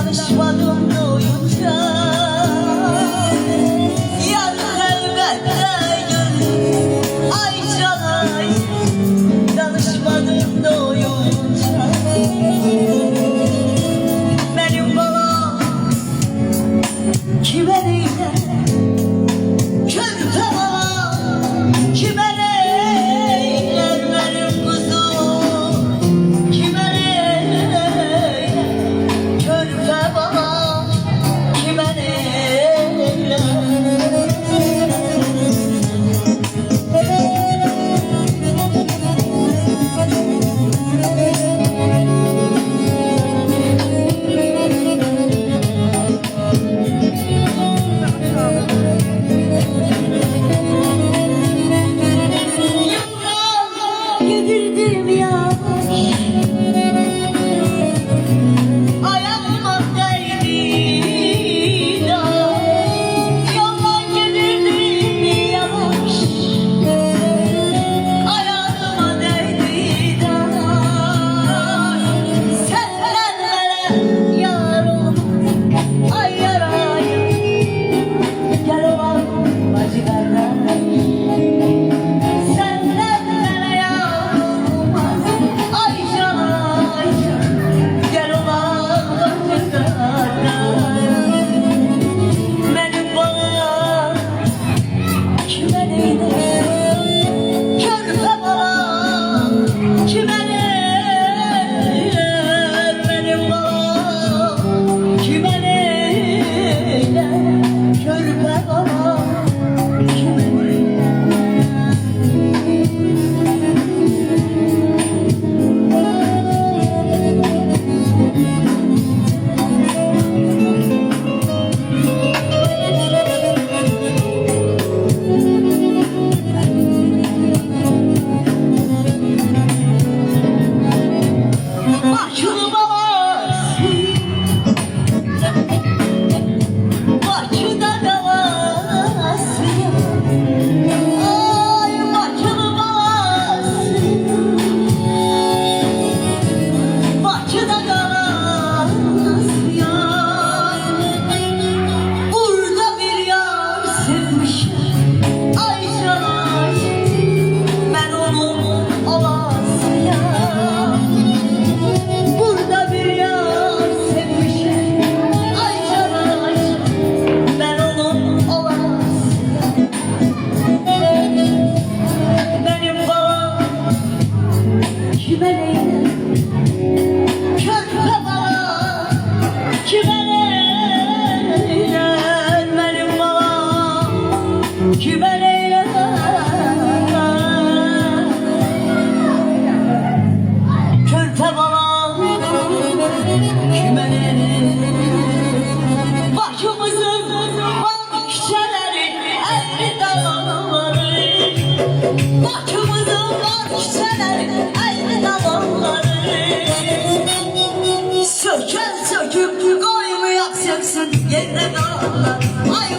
danışmadım doyunca. Yar elbette gül, ay canay, danışmadım doyunca. Benim balam kime neyler, körpe balam kime neyler, benim kuzum kime neyler, körpe balam kime neyler. Getirdim ya, ayağıma değdi ya, yoldan getirdim yavaş, ayağıma değdi ya. Senden bana yar ol, ay yarayım, gel oğlan bacı kardeş. Kime neyler, körpe balam kime neyler. Başımızın bahçeleri, elli dağları, başımızın bahçeleri, elli dağları. Söken söküp koymayak söksün yerine dağlar. Ay